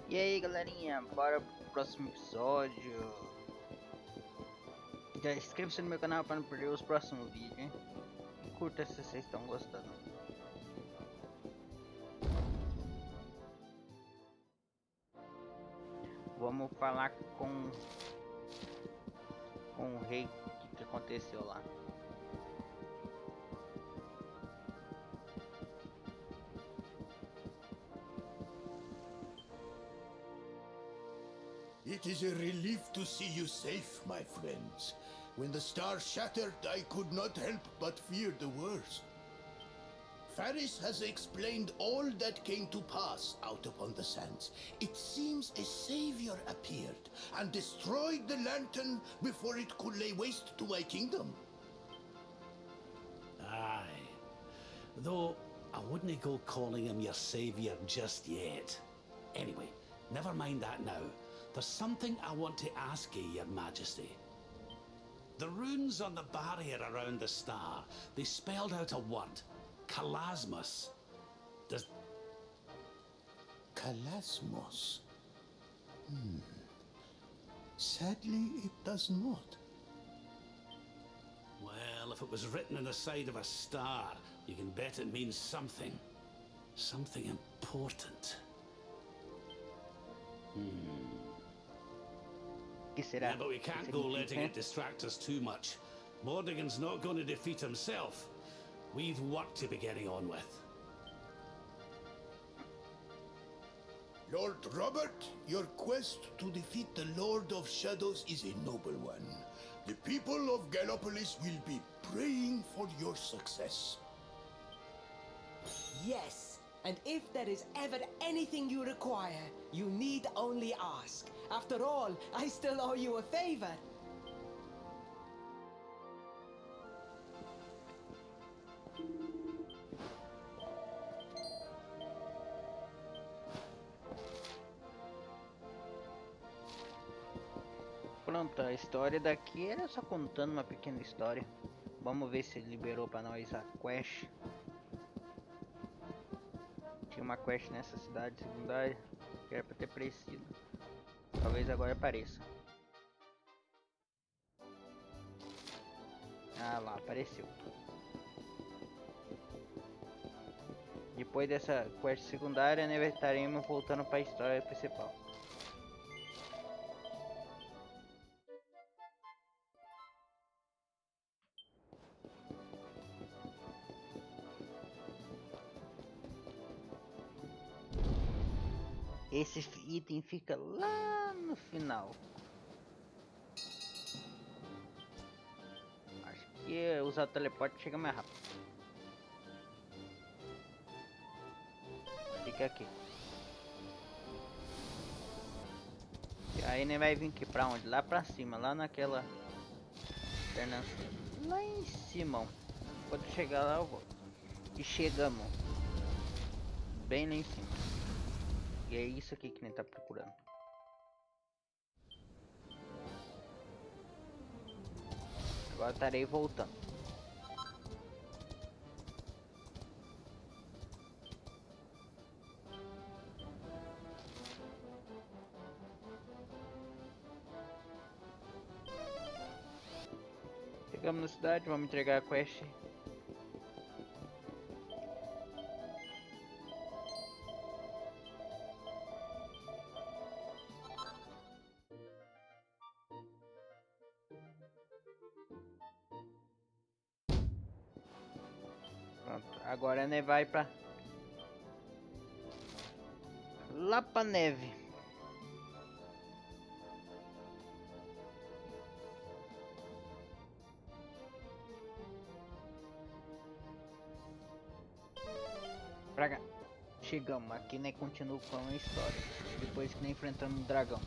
E aí galerinha, bora pro próximo episódio. Já inscreva-se no meu canal para não perder os próximos vídeos, hein? E curta se vocês estão gostando. Vamos falar com o rei, o que aconteceu lá. It is a relief to see you safe, my friends. When the star shattered, I could not help but fear the worst. Faris has explained all that came to pass out upon the sands. It seems a savior appeared and destroyed the lantern before it could lay waste to my kingdom. Aye. Though, I wouldn't go calling him your savior just yet. Anyway, never mind that now. There's something I want to ask you, your majesty. The runes on the barrier around the star, they spelled out a word. Kalasmos. Does... Kalasmos? Sadly, it does not. Well, if it was written on the side of a star, you can bet it means something. Something important. Que será? Yeah, but we can't go letting it distract us too much. Mordigan's not going to defeat himself. We've work to be getting on with. Lord Robert, your quest to defeat the Lord of Shadows is a noble one. The people of Gallopolis will be praying for your success. Yes, and if there is ever anything you require, you need only ask. After all, I still owe you a favor. Pronto, a história daqui era só contando uma pequena história. Vamos ver se ele liberou pra nós a quest. Tinha uma quest nessa cidade secundária que era pra ter aparecido. Talvez agora apareça. Ah lá, apareceu. Depois dessa quest secundária, né, estaremos voltando para a história principal. Esse item fica lá no final. Acho que usar o teleporte chega mais rápido. Fica aqui. E aí nem vai vir aqui pra onde? Lá pra cima, lá naquela alternância. Lá em cima. Quando chegar lá eu vou. E chegamos. Bem lá em cima. E é isso aqui que nem tá procurando. Agora estarei voltando. Chegamos na cidade, vamos entregar a quest. Pronto, agora né, vai pra lá pra neve. Pra cá. Chegamos aqui, né? Continua com a história. Depois que nem enfrentamos um dragão.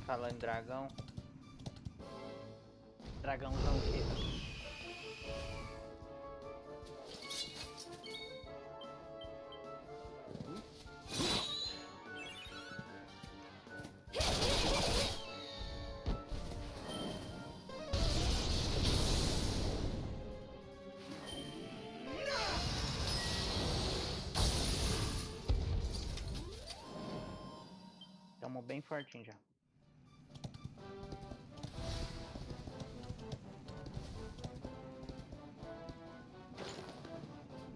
Falando em dragão. Dragãozão chega. Tamo bem fortinho já.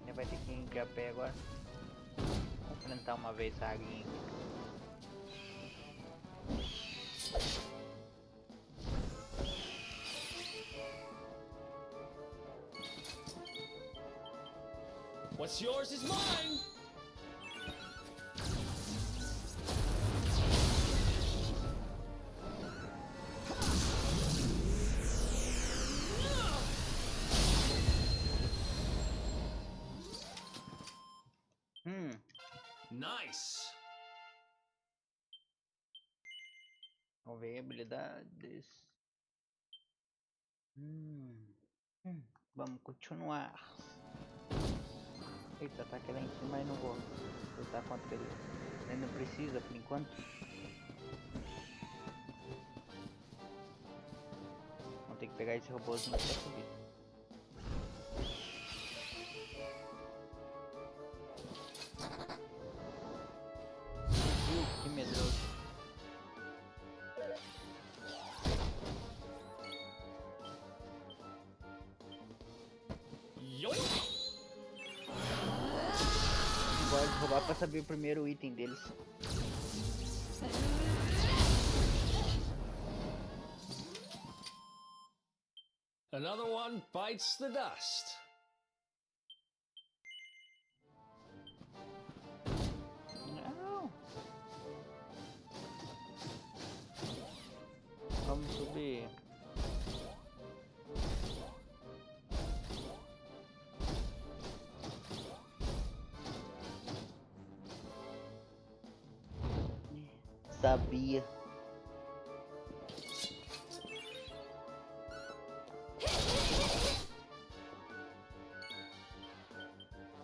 Ele vai ter que ir de a pé agora. Vou enfrentar uma vez a aguinha. What's yours is mine! Nice! Vamos ver habilidades. Vamos continuar. Eita, tá aqui lá em cima, mas não vou lutar contra ele. Ele não precisa por enquanto. Vamos ter que pegar esse robôzinho pra subir. Que medroso. Pode roubar pra saber o primeiro item deles. Another one bites the dust. Não. Vamos subir. Sabia.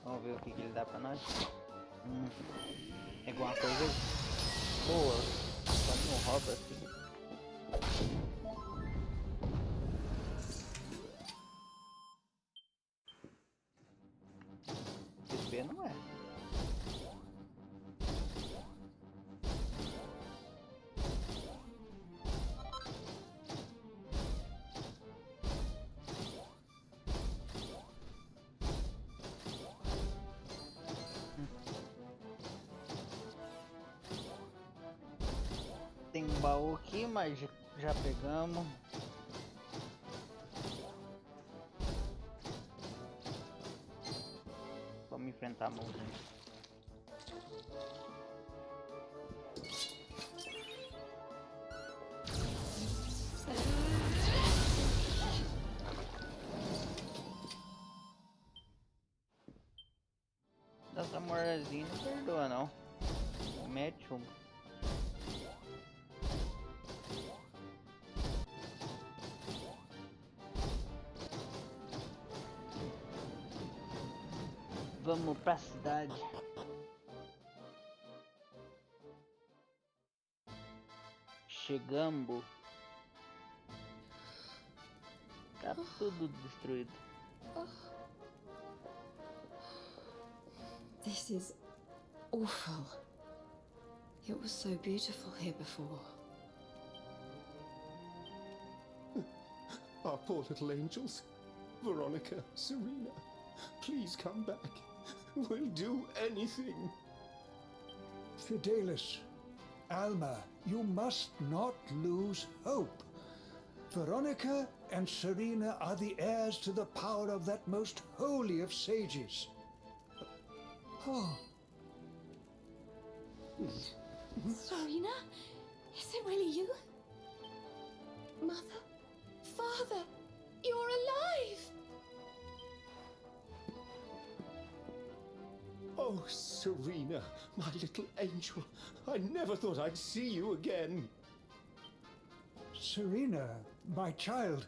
Vamos ver o que ele dá pra nós. É alguma coisa boa. Só não rouba assim. XP não é. Tem um baú aqui, mas já pegamos. Vamos enfrentar a mãozinha. Essa mordazinha não perdoa não. Mete um. Vamos pra cidade. Chegamos. Tá tudo destruído. This is awful. It was so beautiful here before. Our poor little angels. Verónica, Serena, please come back. We'll do anything. Fidelis, Alma, you must not lose hope. Verónica and Serena are the heirs to the power of that most holy of sages. Oh. Serena? Is it really you? Mother? Father? You're alive! Oh, Serena, my little angel. I never thought I'd see you again. Serena, my child,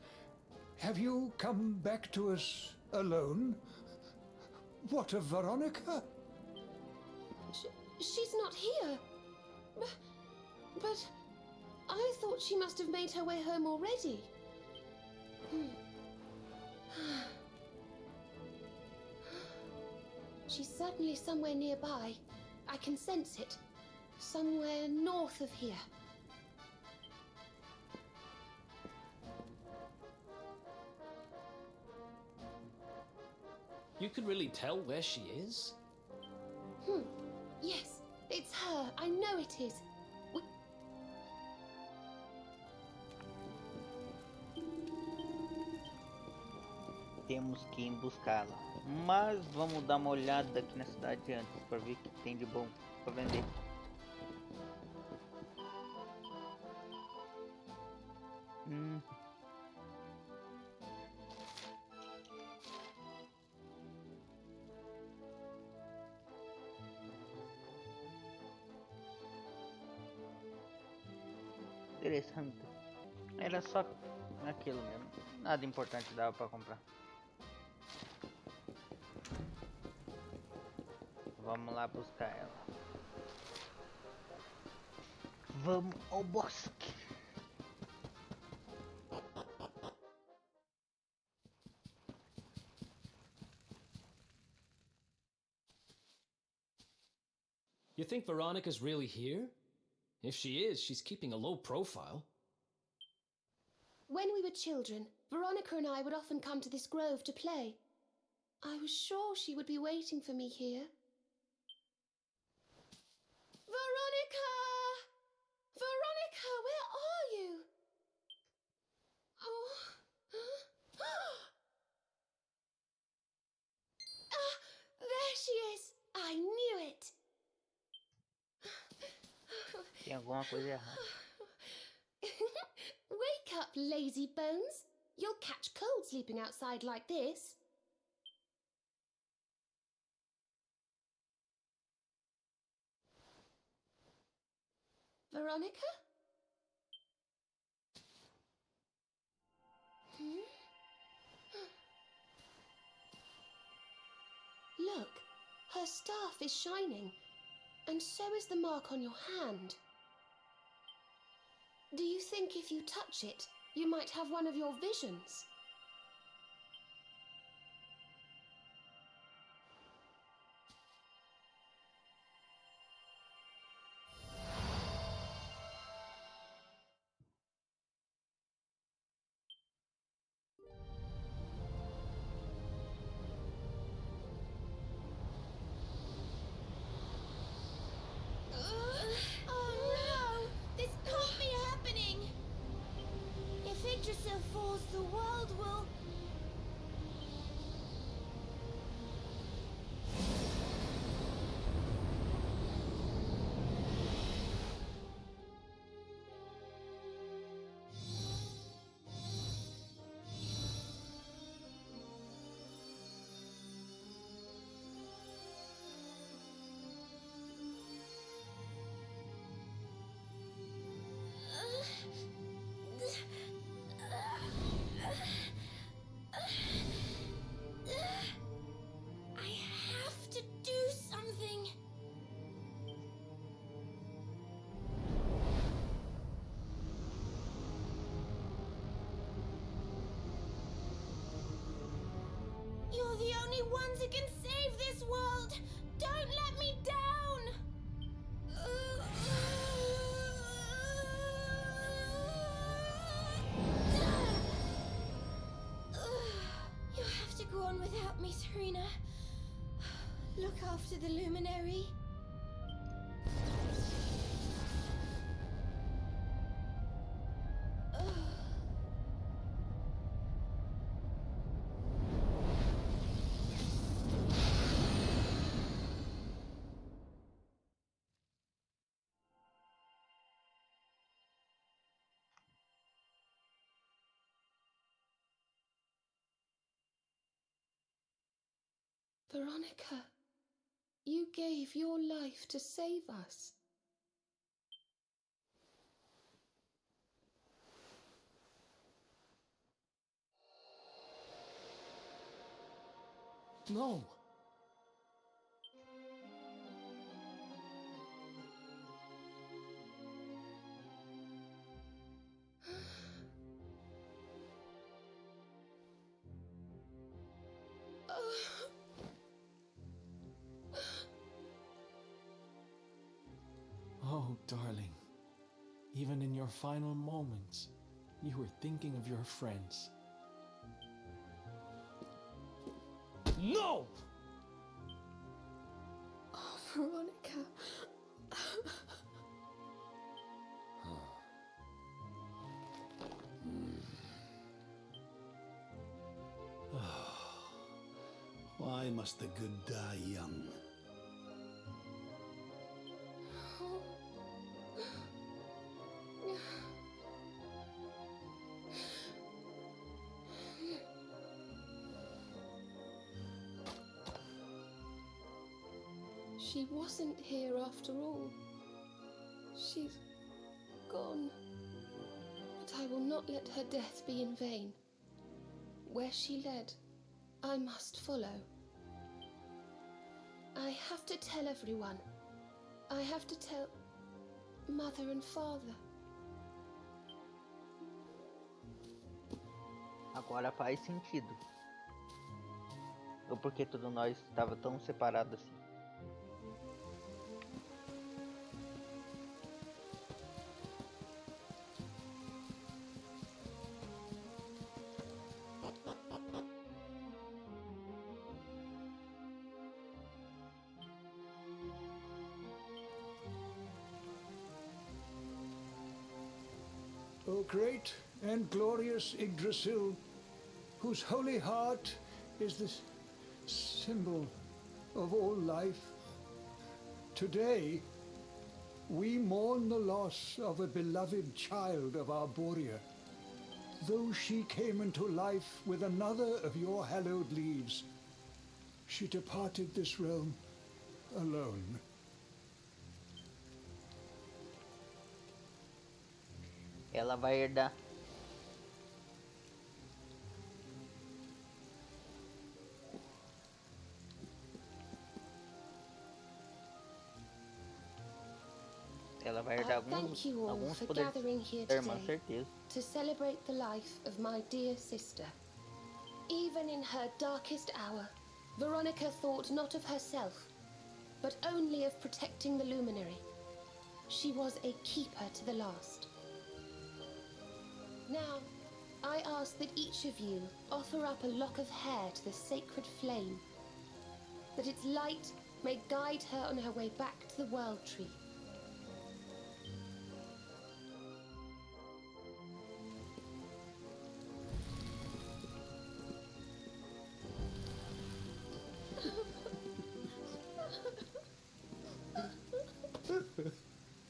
have you come back to us alone? What of Verónica? She's not here. But I thought she must have made her way home already. She's certainly somewhere nearby. I can sense it. Somewhere north south of here. You could really tell where she is? Yes, it's her. I know it is. Temos que ir buscá-la. Mas vamos dar uma olhada aqui na cidade antes para ver o que tem de bom para vender. Interessante. Era só aquilo mesmo. Nada importante dava para comprar. Vamos lá buscar ela. Vamos ao bosque. You think Veronica's really here? If she is, she's keeping a low profile. When we were children, Veronica and I would often come to this grove to play. I was sure she would be waiting for me here. Veronica! Veronica, where are you? Oh. There she is! I knew it! Tem alguma coisa errada. Wake up, lazy bones. You'll catch cold sleeping outside like this. Veronica? Look, her staff is shining, and so is the mark on your hand. Do you think if you touch it, you might have one of your visions? Falls, the world will... You're the only ones who can save this world! Don't let me down! You have to go on without me, Serena. Look after the luminary. Veronica, you gave your life to save us. No. Oh, darling. Even in your final moments, you were thinking of your friends. No! Oh, Veronica. Why must the good die young? She wasn't here after all. She's gone. But I will not let her death be in vain. Where she led, I must follow. I have to tell everyone. I have to tell Mother and Father. Agora faz sentido. O porquê todos nós estava tão separado assim. O great and glorious Yggdrasil, whose holy heart is the symbol of all life, today we mourn the loss of a beloved child of Arborea. Though she came into life with another of your hallowed leaves, she departed this realm alone. Ela vai herdar. Ela vai herdar Thank you all alguns for poderes gathering here da irmã, today certeza. to celebrate the life of my dear sister. Even in her darkest hour, Veronica thought not of herself, but only of protecting the luminary. She was a keeper to the last. Now, I ask that each of you offer up a lock of hair to the sacred flame, that its light may guide her on her way back to the World Tree.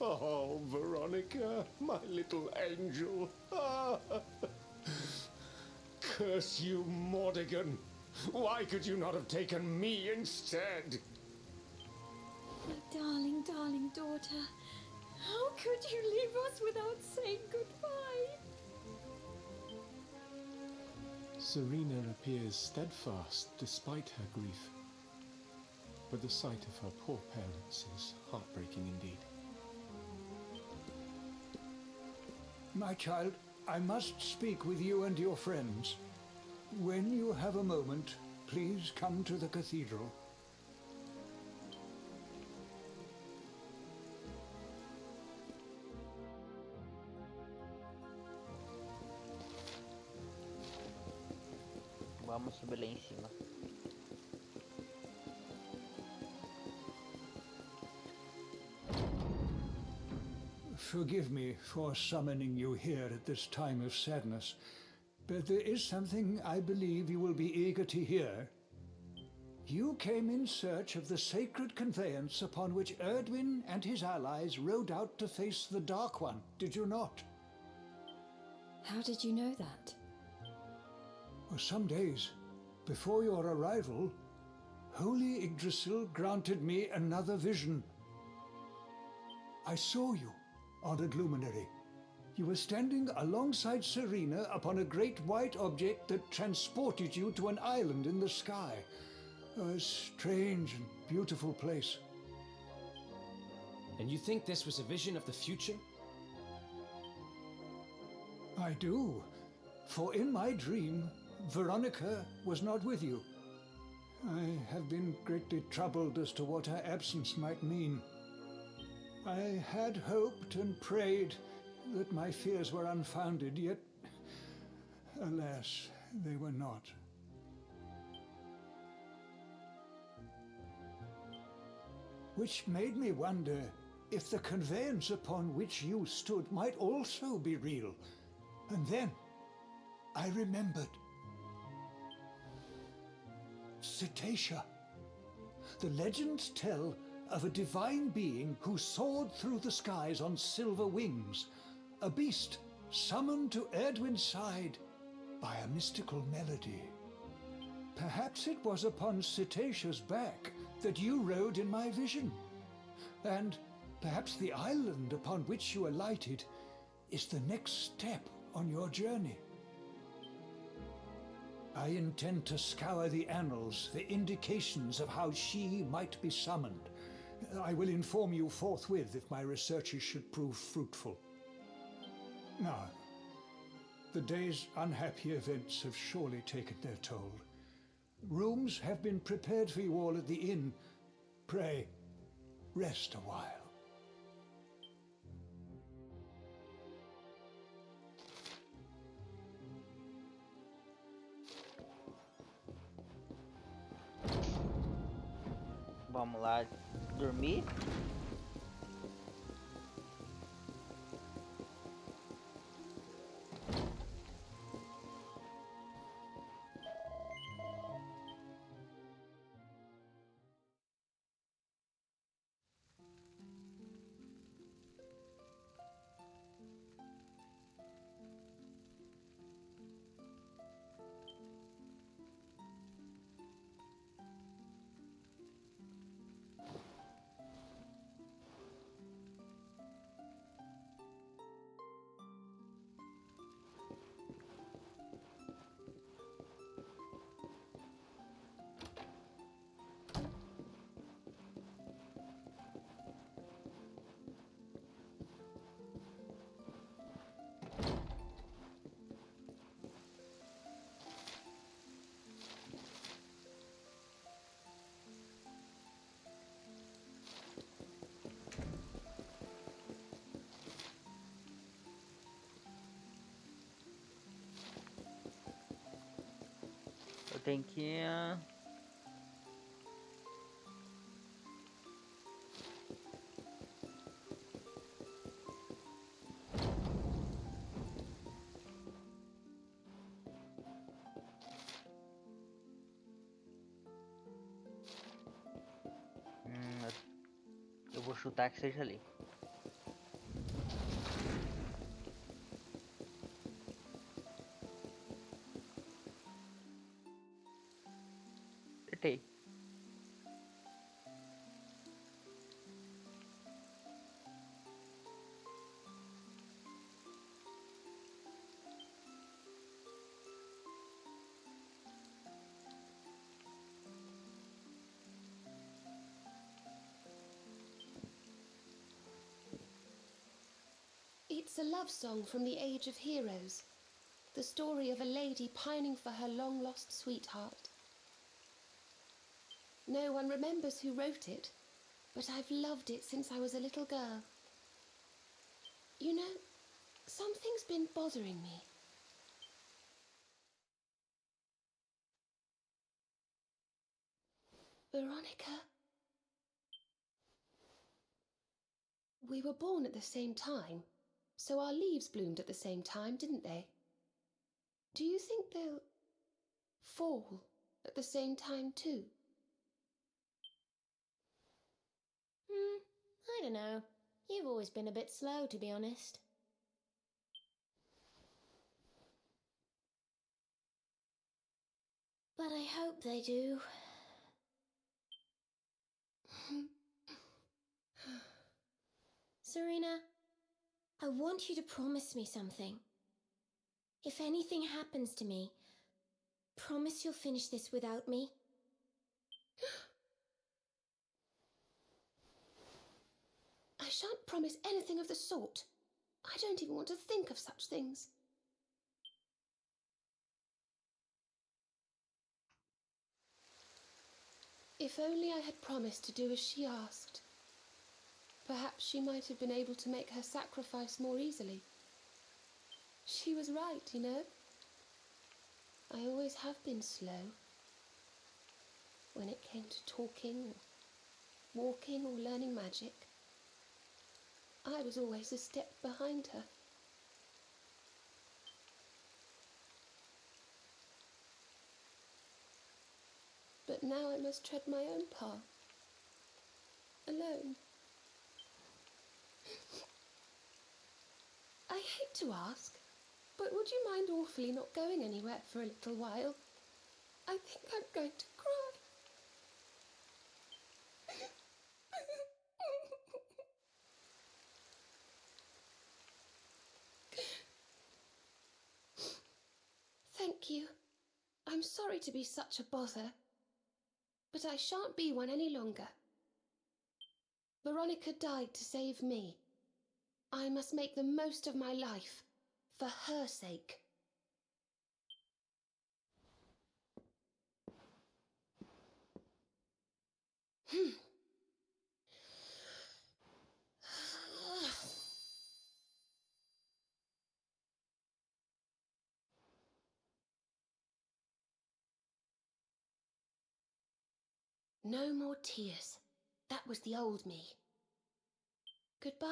Oh, Veronica, my little angel. Curse you, Mordigan. Why could you not have taken me instead? My darling, darling daughter. How could you leave us without saying goodbye? Serena appears steadfast despite her grief, but the sight of her poor parents is heartbreaking indeed. My child, I must speak with you and your friends. When you have a moment, please come to the cathedral. Vamos subir lá em cima. Forgive me for summoning you here at this time of sadness, but there is something I believe you will be eager to hear. You came in search of the sacred conveyance upon which Erdwin and his allies rode out to face the Dark One, did you not? How did you know that? For some days before your arrival, Holy Yggdrasil granted me another vision. I saw you, honored luminary. You were standing alongside Serena upon a great white object that transported you to an island in the sky. A strange and beautiful place. And you think this was a vision of the future? I do, for in my dream, Veronica was not with you. I have been greatly troubled as to what her absence might mean. I had hoped and prayed that my fears were unfounded, yet, alas, they were not. Which made me wonder if the conveyance upon which you stood might also be real. And then I remembered. Cetacea. The legends tell of a divine being who soared through the skies on silver wings, a beast summoned to Erdwin's side by a mystical melody. Perhaps it was upon Cetacea's back that you rode in my vision, and perhaps the island upon which you alighted is the next step on your journey. I intend to scour the annals for indications of how she might be summoned. I will inform you forthwith if my researches should prove fruitful. Now, the day's unhappy events have surely taken their toll. Rooms have been prepared for you all at the inn. Pray, rest a while. Vamos lá dormir. Eu tenho que... eu vou chutar que seja ali. Acertei. It's a love song from the Age of Heroes, the story of a lady pining for her long-lost sweetheart. No one remembers who wrote it, but I've loved it since I was a little girl. You know, something's been bothering me. Veronica. We were born at the same time, so our leaves bloomed at the same time, didn't they? Do you think they'll fall at the same time too? I don't know. You've always been a bit slow, to be honest. But I hope they do. Serena, I want you to promise me something. If anything happens to me, promise you'll finish this without me. I shan't promise anything of the sort. I don't even want to think of such things. If only I had promised to do as she asked. Perhaps she might have been able to make her sacrifice more easily. She was right, you know. I always have been slow. When it came to talking, walking, or learning magic, I was always a step behind her. But now I must tread my own path, alone. I hate to ask, but would you mind awfully not going anywhere for a little while? I think I'm going to cry. Thank you. I'm sorry to be such a bother, but I shan't be one any longer. Veronica died to save me. I must make the most of my life, for her sake. No more tears. That was the old me. Goodbye.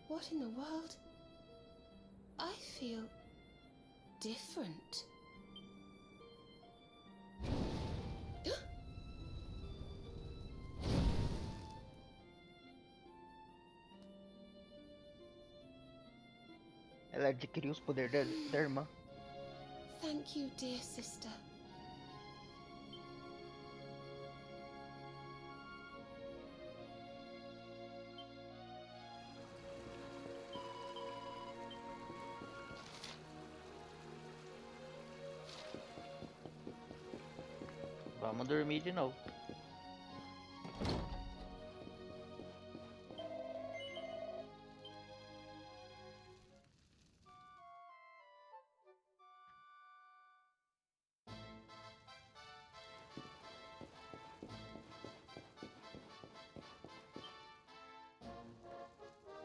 What in the world? I feel different. Ela adquiriu os poderes da irmã. Thank you, dear sister. Vamos dormir de novo.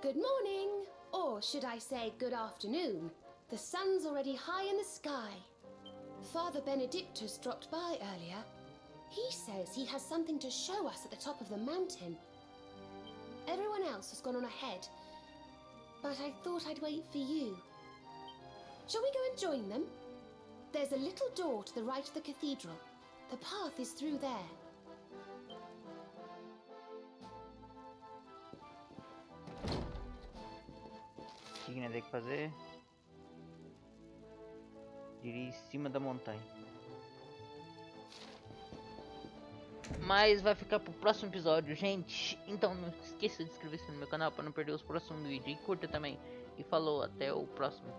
Good morning, or should I say good afternoon? The sun's already high in the sky. Father Benedictus dropped by earlier. He says he has something to show us at the top of the mountain. Everyone else has gone on ahead, but I thought I'd wait for you. Shall we go and join them? There's a little door to the right of the cathedral. The path is through there. O que nós temos que fazer? Ir em cima da montanha. Mas vai ficar pro próximo episódio, gente. Então não esqueça de inscrever-se no meu canal para não perder os próximos vídeos. E curta também. E falou, até o próximo.